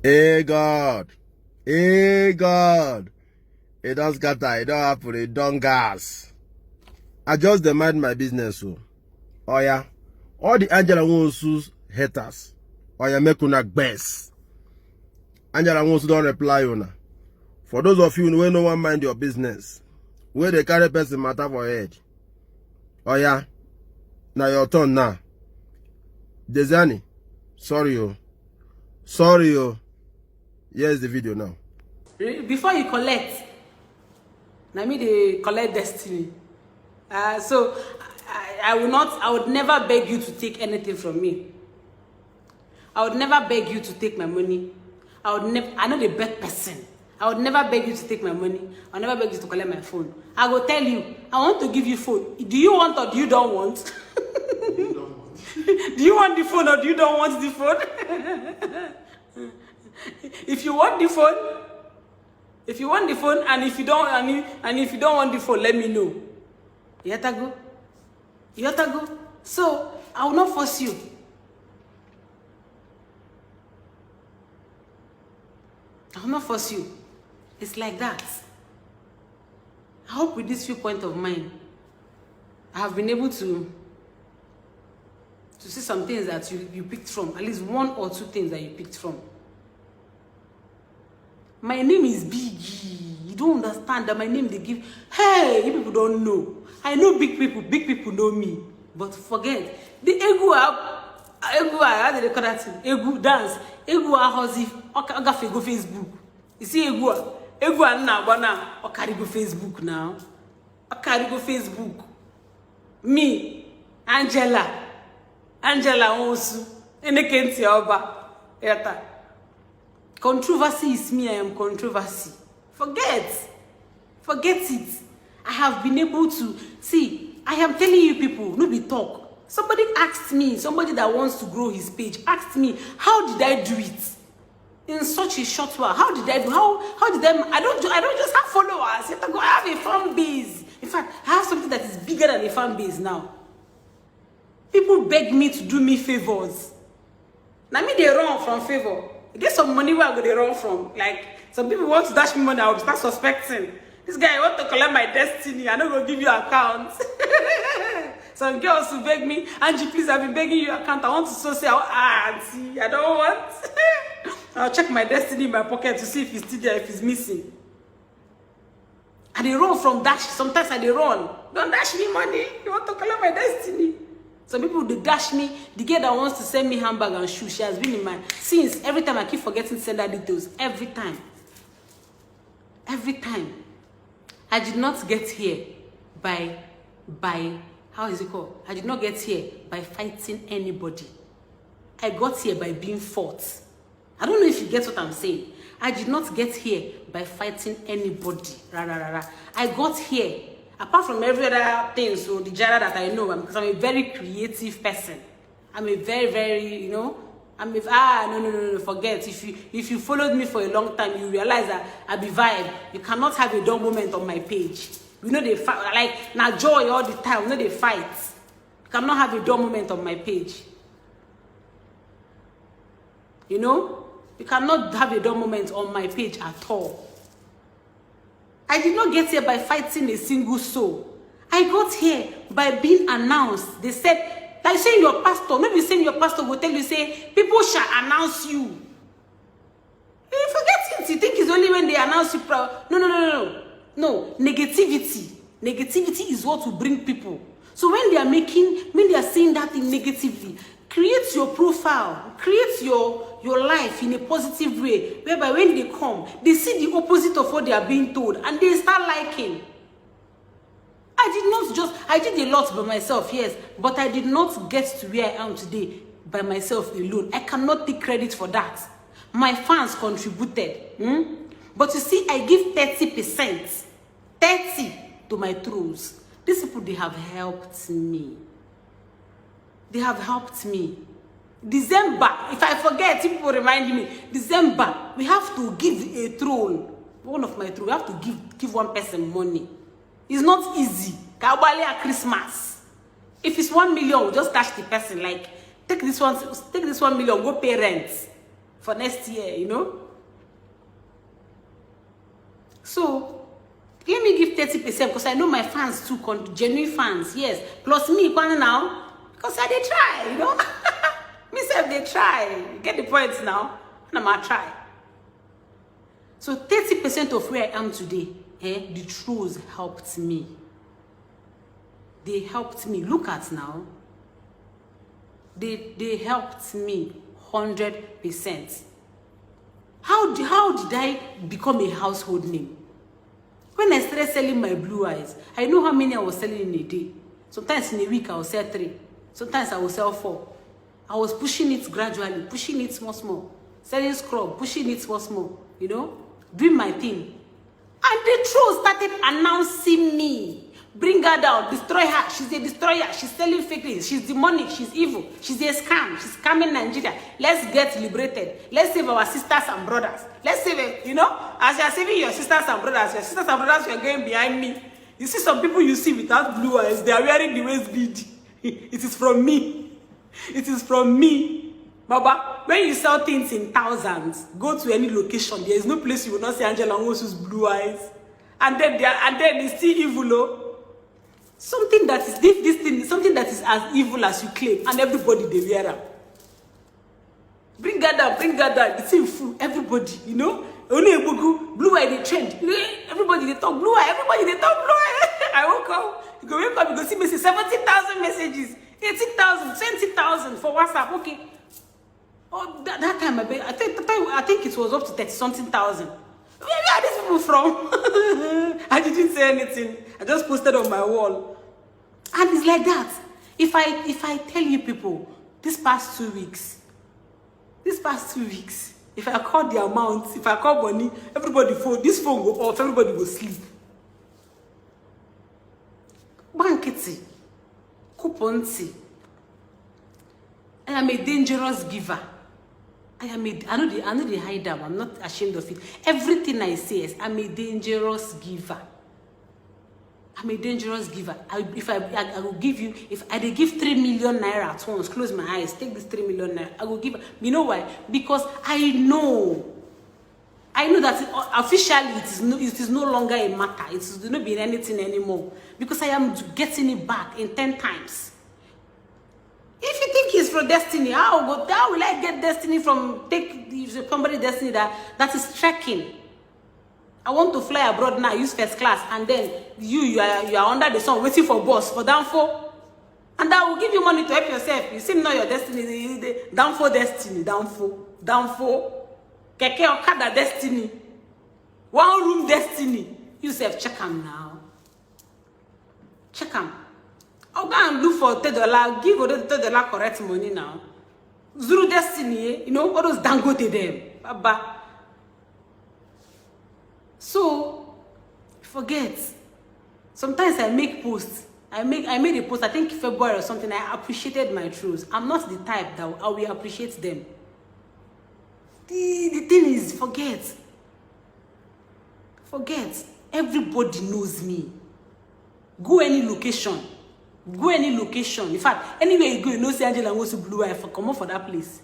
Hey God, hey God, it don't scatter, it don't happen, it don't gas. I just mind my business, so. Oh yeah, all the Angela Wonsu's haters. Oh yeah, make una best. Angela Wonsu don't reply una. For those of you who no one mind your business, where the carry person matter for head. Oh yeah, now your turn now. Desani, sorry yo. Sorry yo. Here's the video now. Before you collect, na me dey collect destiny. So I would never beg you to take anything from me. I would never beg you to take my money. I'm not a bad person. I would never beg you to take my money. I would never beg you to collect my phone. I will tell you, I want to give you phone. Do you want or do you don't want? Do you want the phone or do you don't want the phone? If you want the phone, and if you don't want the phone, let me know. You have to go. You have to go. So I will not force you. I will not force you. It's like that. I hope with this viewpoint of mine, I have been able to see some things that you picked from. At least one or two things that you picked from. My name is Biggie. You don't understand that my name they give. Hey, you people don't know. I know big people. Big people know me. But forget. The egu, how do they call that thing? Egu dance. Egu housey. Okafe go Facebook. You see egu now, Okari go Facebook now. Okari go Facebook. Me, Angela Onsu. Enekenti Oba. Yata. Controversy is me. I am controversy. Forget it. I have been able to see. I am telling you people, no be talk. Somebody asked me, somebody that wants to grow his page asked me, how did I do it in such a short while? How did I do? How did I don't just have followers. I have a fan base. In fact, I have something that is bigger than a fan base now. People beg me to do me favors. Now me they run from favor. Get some money where I go they run from. Like some people want to dash me money, I will start suspecting. This guy want to collect my destiny. I'm not gonna give you account. Some girls will beg me, Angie, please, I've been begging you account. I want to so say, auntie, I don't want. I'll check my destiny in my pocket to see if it's still there, if it's missing. And they run from dash. Sometimes I they run. Don't dash me money. You want to collect my destiny. Some people, they dash me. The girl that wants to send me handbag and shoes, she has been in my... Since, every time I keep forgetting to send her details. Every time. I did not get here by... How is it called? I did not get here by fighting anybody. I got here by being fought. I don't know if you get what I'm saying. I did not get here by fighting anybody. I got here... Apart from every other thing, so the genre that I know, because I'm a very creative person. I'm a very, very, no, forget. If you followed me for a long time, you realize that I be vibe. You cannot have a dull moment on my page. You know they fight, like, now joy all the time, you know they fight. You cannot have a dull moment on my page. You know? You cannot have a dull moment on my page at all. I did not get here by fighting a single soul. I got here by being announced. They said, like saying your pastor, maybe saying your pastor will tell you, say, people shall announce you. You forget it. You think it's only when they announce you. No, negativity. Negativity is what will bring people. So when they are saying that thing negatively, create your profile, create your life in a positive way, whereby when they come, they see the opposite of what they are being told, and they start liking. I did a lot by myself, yes, but I did not get to where I am today by myself alone. I cannot take credit for that. My fans contributed. But you see, I give 30%, 30 to my trolls. These people, they have helped me. They have helped me. December, if I forget, people remind me. December, we have to give a troll. One of my trolls, we have to give one person money. It's not easy. Kawali at Christmas. If it's 1 million, we'll just dash the person. Like, take this 1 million, go pay rent. for next year, you know. So let me give 30% because I know my fans too, genuine fans, yes. Plus me, now, because I did try, you know. Me self they try. You get the point now? And I'm gonna try. So 30% of where I am today, the truths helped me. They helped me. Look at now. They helped me 100%. How did I become a household name? When I started selling my blue eyes, I know how many I was selling in a day. Sometimes in a week I will sell 3. Sometimes I will sell 4. I was pushing it gradually, pushing it small. Selling scrub, pushing it small, you know, doing my thing. And the trolls started announcing me. Bring her down, destroy her. She's a destroyer. She's selling fake things. She's demonic. She's evil. She's a scam. She's scamming Nigeria. Let's get liberated. Let's save our sisters and brothers. Let's save it, you know, as you're saving your sisters and brothers, you're going behind me. You see some people you see without blue eyes, they are wearing the waist bead. It is from me. It is from me. Baba, when you sell things in thousands, go to any location. There is no place you will not see Angela Nwosu's blue eyes. And then it's still evil, oh. Something that is something that is as evil as you claim, and everybody they wear them. Bring that down. It's in full. Everybody, you know. Only a blue eye they trend. Everybody they talk blue eye. Everybody they talk blue eye. I woke up. You go wake up. You go see messages. 70,000 messages. 80,000, 20,000 for WhatsApp. Okay. Oh, that time I think it was up to 30-something thousand. Where are these people from? I didn't say anything. I just posted on my wall. And it's like that. If I tell you people, these past 2 weeks, if I call the amount, if I call money, this phone go off, everybody will sleep. Banketi, couponti. I am a dangerous giver. I know they hide them. I'm not ashamed of it. Everything I say is I'm a dangerous giver. I'm a dangerous giver. I will give you, if I give 3 million naira at once, close my eyes, take this 3 million naira, I will give. You know why? Because I know that officially it is no longer a matter. It is not being anything anymore. Because I am getting it back in 10 times. If you think it's from destiny, how will I get destiny from somebody destiny that is trekking? I want to fly abroad now, use first class, and then you are under the sun waiting for bus for downfall. And that will give you money to help yourself. You seem not your destiny, downfall destiny, downfall. Keke Okada destiny. One room destiny. You self check them now. Check them. I'll go and look for $10. Give $10 correct money now. Zuru destiny, you know, all those dangote them. Baba. So, forget. Sometimes I make posts. I made a post, I think February or something. I appreciated my trolls. I'm not the type that I will appreciate them. The thing is, forget. Everybody knows me. Go any location. In fact, anywhere you go, you know, see Angela Nwosu blue eye for come up for that place.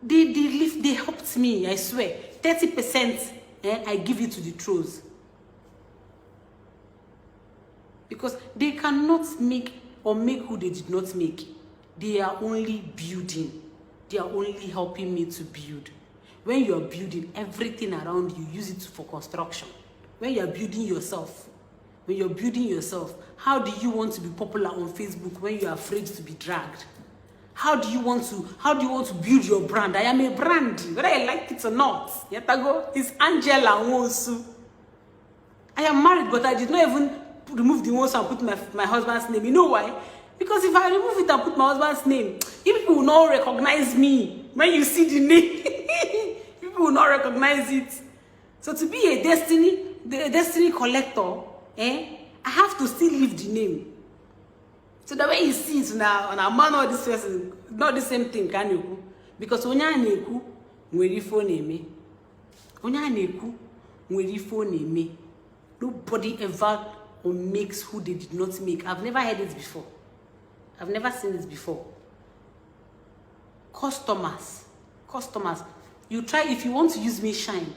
They helped me, I swear. 30%, I give it to the trolls. Because they cannot make who they did not make. They are only building. They are only helping me to build. When you are building, everything around you, use it for construction. When you are building yourself, how do you want to be popular on Facebook when you are afraid to be dragged? How do you want to build your brand? I am a brand, whether I like it or not. Yetago is Angela Nwosu. I am married, but I did not even remove the Nwosu and put my husband's name. You know why? Because if I remove it and put my husband's name, people will not recognize me. When you see the name, people will not recognize it. So to be a destiny collector, I have to still leave the name. So the way you see it now, on a man or this person, not the same thing, can you? Because onya neku nwere phone eme. Onya neku nwere phone eme. Nobody ever makes who they did not make. I've never heard it before. I've never seen it before. customers. You try, if you want to use me shine,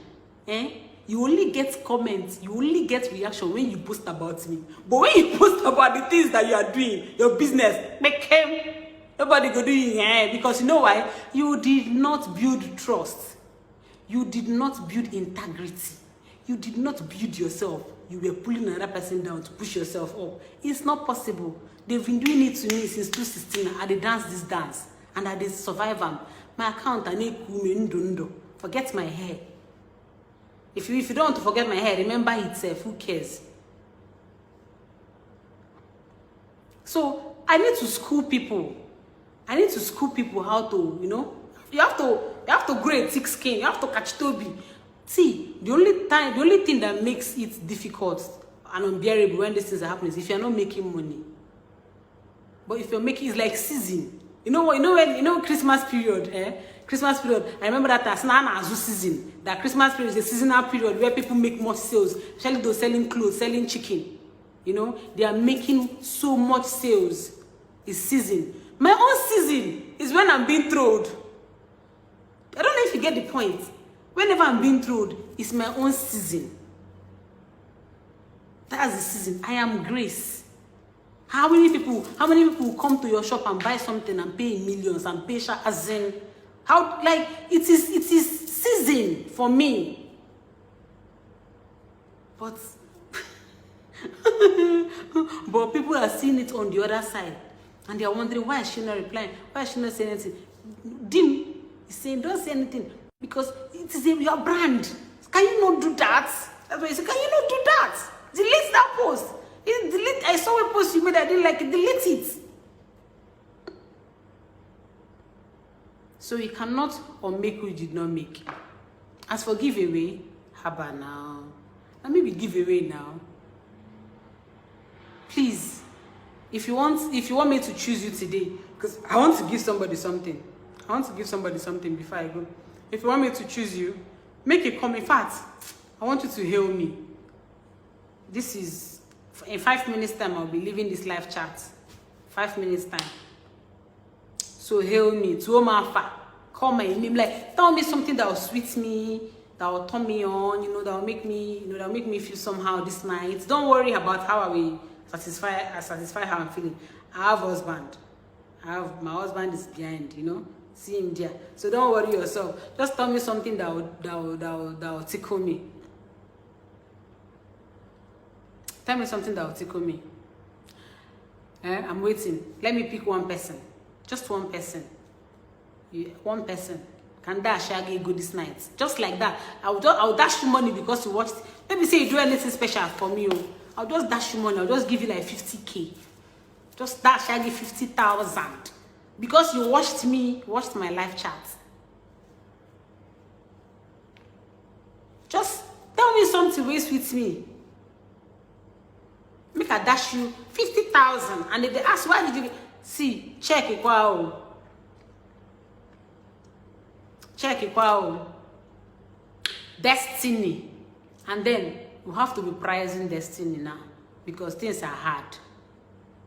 you only get comments, you only get reaction when you post about me. But when you post about the things that you are doing, your business, make him, nobody go do it, because you know why? You did not build trust. You did not build integrity. You did not build yourself. You were pulling another person down to push yourself up. It's not possible. They've been doing it to me since 2016. I did dance this dance, and I did survive them. My account, forget my hair. If you don't want to forget my hair, remember itself. Who cares? So I need to school people. I need to school people how to, you have to grow a thick skin. You have to catch Toby. See, the only thing that makes it difficult and unbearable when these things are happening is if you're not making money. But if you're making, it's like season. You know Christmas period, Christmas period. I remember that as Azu season. That Christmas period is a seasonal period where people make much sales, especially those selling clothes, selling chicken. They are making so much sales. It's season. My own season is when I'm being thrown. I don't know if you get the point. Whenever I'm being thrown, it's my own season. That's the season. I am Grace. How many people come to your shop and buy something and pay millions and pay as in how, like, it is season for me. But but people are seeing it on the other side and they are wondering, why is she not replying? Why is she not saying anything? Dim is saying, don't say anything because it is your brand. Can you not do that? That's why he said, can you not do that? Delete that post. Delete. I saw a post you made, I didn't like it. Delete it. So you cannot unmake what you did not make. As for giveaway, haba now. Let me be giveaway now. Please, if you want me to choose you today, because I want to give somebody something. I want to give somebody something before I go. If you want me to choose you, make a comment. In fact, I want you to hail me. This is, in 5 minutes time, I'll be leaving this live chat. 5 minutes time. So hail me, to Omafa. Call my name, like, tell me something that will sweet me, that will turn me on, that will make me feel somehow this night. Don't worry about how I will satisfy how I'm feeling. I have a husband. My husband is behind, see him there. So don't worry yourself. Just tell me something that will tickle me. Tell me something that will tickle me. I'm waiting. Let me pick one person. Just one person. One person. Can dash Shaggy go this night? Just like that. I'll dash you money because you watched. Let me say you do anything special for me. I'll just dash you money. I'll just give you like 50K. Just dash Shaggy 50,000. Because you watched my live chat. Just tell me something way sweet me. Make a dash you 50,000. And if they ask, why did you see? Check it, wow. Check it, wow. Destiny. And then you have to be prizing destiny now. Because things are hard.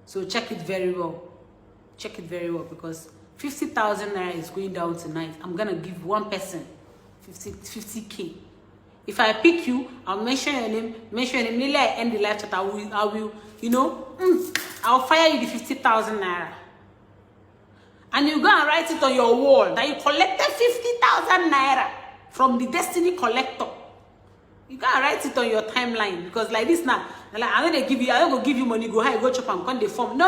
So check it very well. Check it very well. Because 50,000 naira is going down tonight. I'm going to give one person 50K. If I pick you, I'll mention your name. Nearly I end the live chat. I will, I'll fire you the 50,000 naira. And you go and write it on your wall that you collected 50,000 naira from the Destiny Collector. You can write it on your timeline because like this now, like I don't go give you money, go high, go chop and come the form. No.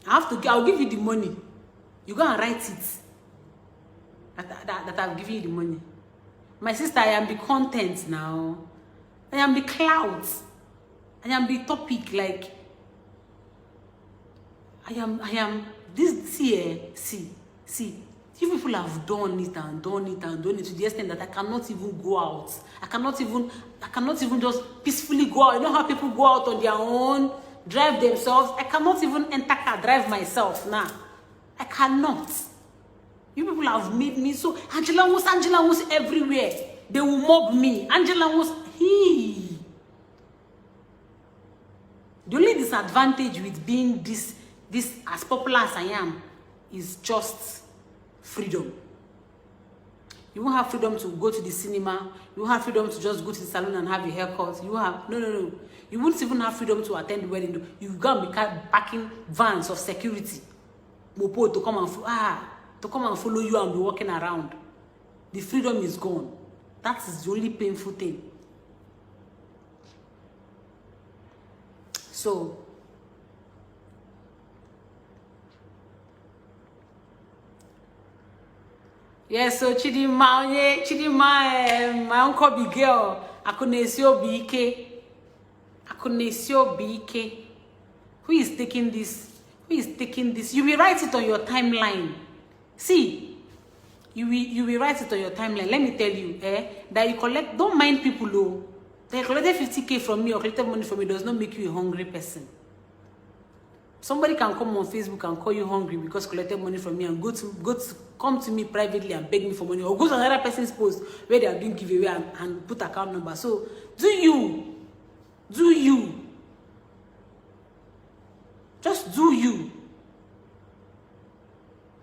I'll give you the money. You go and write it. That I've given you the money. My sister, I am the content now. I am the clouds. I am the topic. Like I am this here. See. You people have done it to the extent that I cannot even go out. I cannot even just peacefully go out. You know how people go out on their own, drive themselves. I cannot even enter car, drive myself now. I cannot. You people have made me so. Angela was everywhere. They will mob me. Angela was he. The only disadvantage with being this as popular as I am is just freedom. You won't have freedom to go to the cinema. You won't have freedom to just go to the salon and have a haircut. You won't have, no. You won't even have freedom to attend the wedding. You've got to be packing vans of security. Mopo to come and follow you and be walking around. The freedom is gone. That is the only painful thing. So, yes, so Chidima, my uncle big girl, Akunesio BK. Who is taking this? You will write it on your timeline. See, you will write it on your timeline. Let me tell you, that you collect, don't mind people though. They collected 50K from me or collected money from me does not make you a hungry person. Somebody can come on Facebook and call you hungry because collected money from me and come to me privately and beg me for money, or go to another person's post where they are doing giveaway and put account number. So do you. Just do you.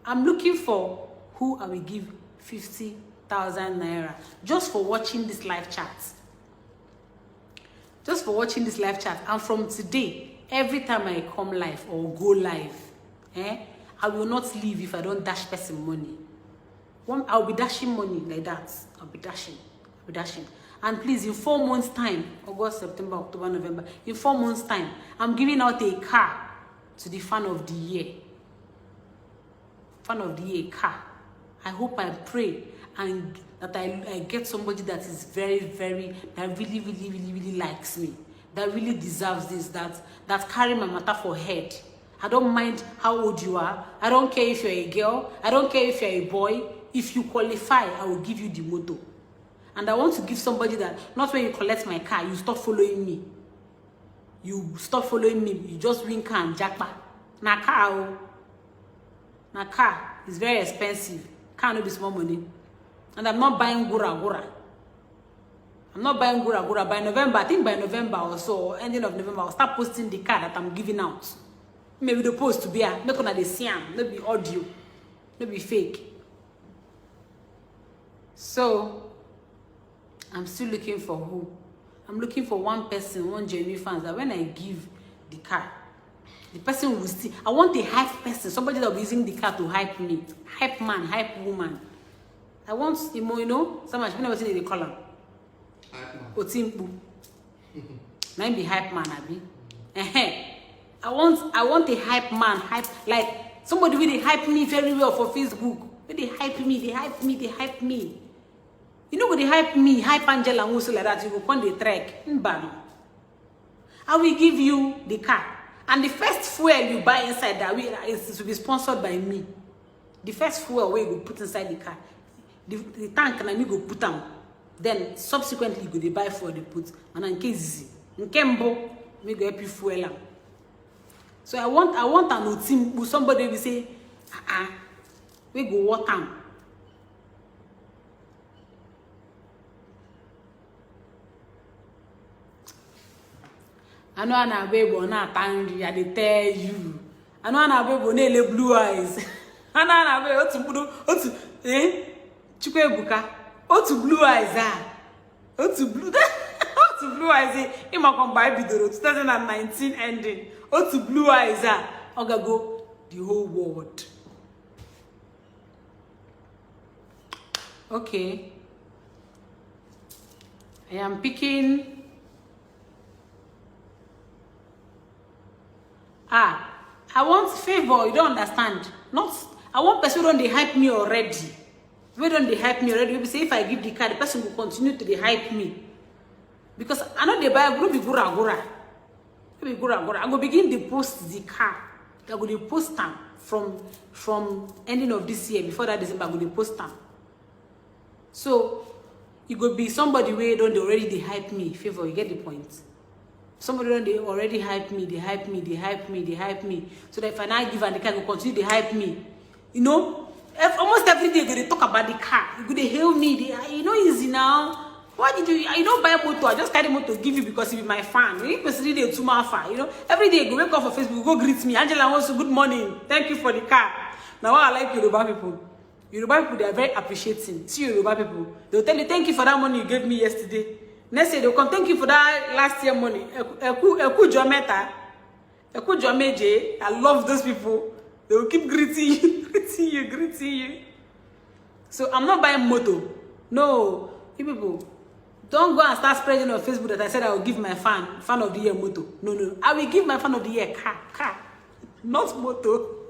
I'm looking for who I will give 50,000 naira just for watching this live chat. Just for watching this live chat. And from today, every time I come live or go live, I will not leave if I don't dash person money. I'll be dashing money like that. I'll be dashing. And please, in 4 months' time, August, September, October, November, in 4 months' time, I'm giving out a car to the fan of the year. Fan of the year car. I hope, I pray, and that I get somebody that is very, very, that really likes me, that really deserves this, that carry my matter for head. I don't mind how old you are. I don't care if you're a girl. I don't care if you're a boy. If you qualify, I will give you the motor. And I want to give somebody that, not when you collect my car, you stop following me. You stop following me. You just win car and jackpot. Na car is very expensive. Car no be small money. And I'm not buying gura. I'm not buying gura. By November, I think by November or so, ending of November, I'll start posting the car that I'm giving out. Maybe the post to be a, make on the siam, not be audio, not be fake. So, I'm still looking for who? I'm looking for one person, one genuine fan, that when I give the car, the person will see. I want a hype person, somebody that will be using the car to hype me. Hype man, hype woman. I want, you know, so much. When I was in the column. Otimpu. Now be hype man, Abi. I want a hype man, like somebody will hype me very well for Facebook. They hype me. You know what they hype me, hype Angela and also like that, you go on the track. I will give you the car. And the first fuel you buy inside that is to be sponsored by me. The first fuel where you go put inside the car. The tank and I go put down. Then subsequently you go they buy for the put. And in case in Kembo, me go help you fuel. So I want an team somebody will say, we go water. I know an baby not angry, I tell you. I know an baby blue eyes. I know an baby Chukwebuka. To blue eyes to blue eyes Ima come buy video 2019 ending. To blue eyes Oga go the whole world. Okay. I am picking. I want favor, you don't understand. I want person who don't hype me already. We don't hype me already. We say if I give the card, the person will continue to hype me. Because I know they buy a group gura. I go begin to post the car. I go to post them from ending of this year, before that December, I go to post them. So it could be somebody where don't already hype me. Favor, you get the point. Somebody don't they already hype me, they hype me. So that if I now give and the car will continue to hype me. You know, almost every day they talk about the car. They hail me. You know, easy now. Why did you? I don't buy motor. I just carry motor to give you because you be my fan. You need to too far. You know, every day you go wake up for Facebook, go greet me. Angela wants to good morning. Thank you for the car. Now I like Yoruba people. Yoruba people, they are very appreciating. See Yoruba people. They'll tell you, thank you for that money you gave me yesterday. Next day, they'll come, thank you for that last year money. Eku Jometa. Eku Jomeje. I love those people. They will keep greeting you, greeting you. So I'm not buying moto. No. You people, don't go and start spreading on Facebook that I said I will give my fan of the year moto. No. I will give my fan of the year car. Not moto.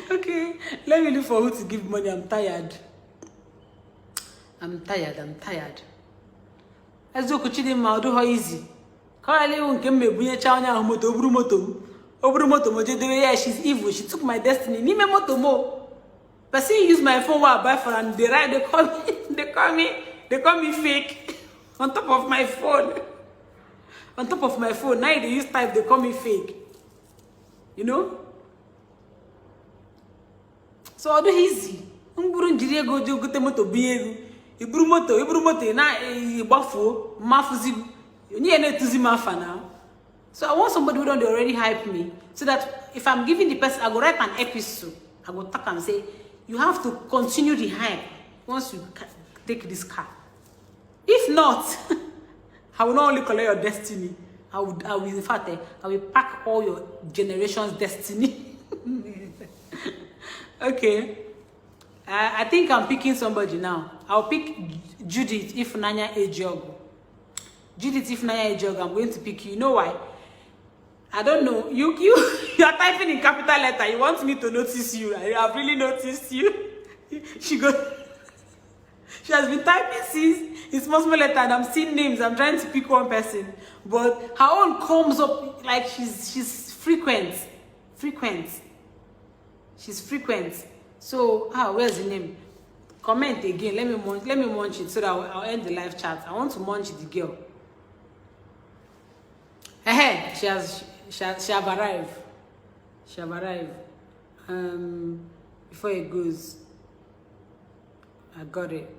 Okay, let me look for who to give money. I'm tired. Let's do Kuchidima, do her easy. Currently, when came me bring a china moto, yeah, she's evil. She took my destiny. Ni me moto mo. But see, use my phone while I buy for and they write, they call me fake. On top of my phone. Now they use type, they call me fake. You know? So I do easy. Mburu njiri go jo gote moto biegu. Iburu moto na igbafo mafuzi. Onye ene tuzi mafa now. So I want somebody who don't already hype me so that if I'm giving the person, I go write an episode. I go talk and say, you have to continue the hype once you take this car. If not, I will not only collect your destiny. I will in fact, I will pack all your generation's destiny. Okay. I think I'm picking somebody now. I'll pick Judith Ifunanya Ejogo. Judith Ifunanya Ejogo, I'm going to pick you. You know why? I don't know. You are typing in capital letter. You want me to notice you. I have really noticed you. She has been typing since in small letter and I'm seeing names. I'm trying to pick one person. But her own comes up like she's frequent. She's frequent. So, where's the name? Comment again. Let me munch it so that I'll end the live chat. I want to munch the girl. She have arrived. She have arrived. Before it goes, I got it.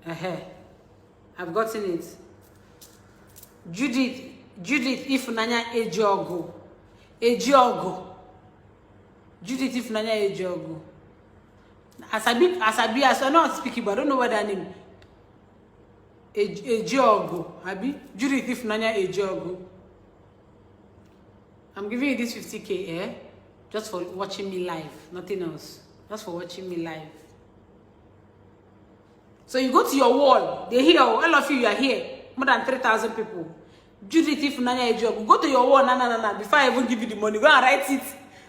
I've gotten it. Judith Ifunanya Ejogo. Judith Ifunanya Ejogo. Asabi, I know how to speak it, but I don't know what that name. Ejogo. Abi? Judith Ifunanya Ejogo. I'm giving you this 50K, just for watching me live. Nothing else. Just for watching me live. So you go to your wall. They hear, all of you are here. More than 3,000 people. Judith Ifunanya Ejogo. Go to your wall, nah. Before I even give you the money, go and write it.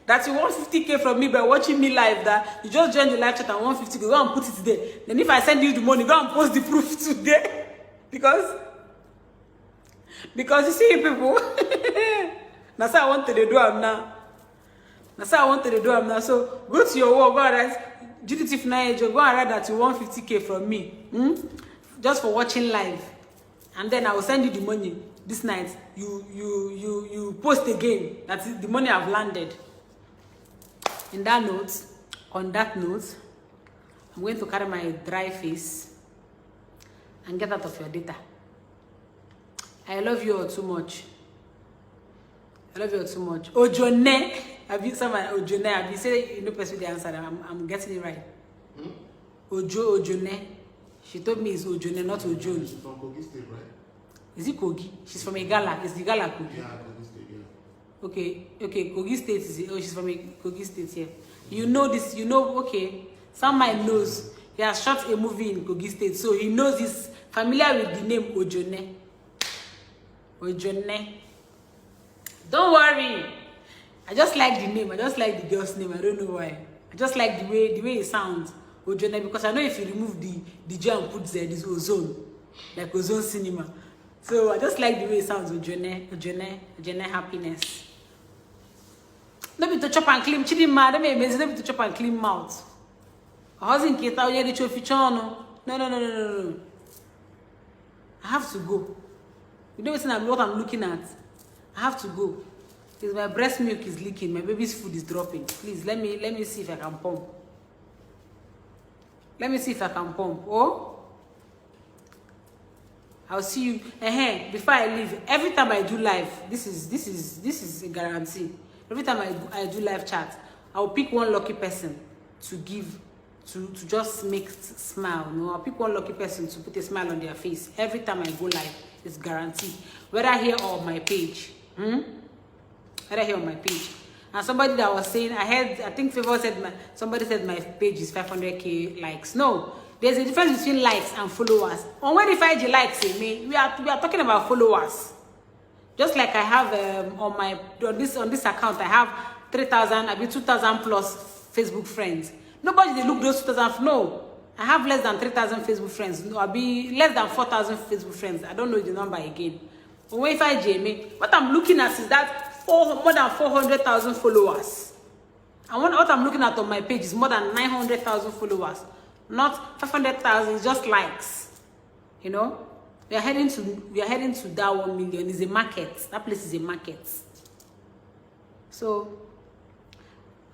That you want 50K from me by watching me live, that you just join the live chat and want 50K, go and put it there. Then if I send you the money, go and post the proof today. Because you see people, that's how I wanted to do them now. So go to your wall, go and write, Judith Ifunanya Ejogo, go and write that you want 50K from me. Just for watching live. And then I will send you the money this night. You post again that the money I've landed. On that note, I'm going to carry my dry face and get out of your data. I love you all too much. Ojone, have you said you know person the answer? I'm getting it right. Ojone. She told me it's Ojone, not Ojon. She's from Kogi State, right? Is it Kogi? She's from Igala. Is the Igala Kogi? Yeah, Kogi State, yeah. Okay, Kogi State is it? Oh, she's from Kogi State here. You know this, okay. Some might knows. He has shot a movie in Kogi State, so he knows he's familiar with the name Ojone. Don't worry. I just like the name. I just like the girl's name. I don't know why. I just like the way it sounds. Ojone, because I know if you remove the J and put there, this ozone. Like Ozone Cinema. So I just like the way it sounds. Ojone happiness. No be to chop and clean. Chidima, that may be to chop and clean mouth. How's Kita already show feature? No. I have to go. You know what I'm looking at? I have to go. Because my breast milk is leaking. My baby's food is dropping. Please let me see if I can pump. Oh, I'll see you. Before I leave, every time I do live, this is a guarantee. Every time I do live chat, I'll pick one lucky person to give, to just make smile. You know, I'll pick one lucky person to put a smile on their face every time I go live. It's guaranteed, whether here or on my page. Whether here on my page. And somebody that was saying, I think Favor said somebody said my page is 500k likes. No, there's a difference between likes and followers. On when if I likes, we are talking about followers. Just like I have on this account, I have 3,000, I mean 2,000 plus Facebook friends. Nobody they look those 2,000. No, I have less than 3,000 Facebook friends. No, I'll be less than 4,000 Facebook friends. I don't know the number again. But when if I what I'm looking at is that more than 400,000 followers. And what I'm looking at on my page is more than 900,000 followers. Not 500,000, it's just likes. You know? We are heading to that 1 million. It's a market. That place is a market. So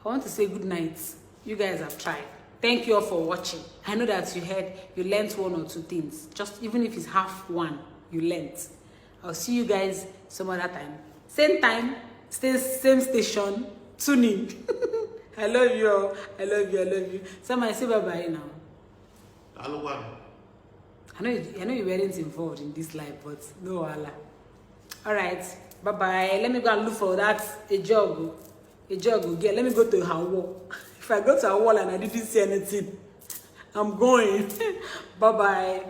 I want to say good night. You guys have tried. Thank you all for watching. I know that you learned one or two things. Just even if it's half one, you learned. I'll see you guys some other time. Same time, same station. Tune in. I love you all. I love you. I love you. Somebody say bye-bye now. Hello, I know you weren't involved in this life, but no Allah. Alright, bye-bye. Let me go and look for that a job. Let me go to her wall. If I go to her wall and I didn't see anything, I'm going. Bye-bye.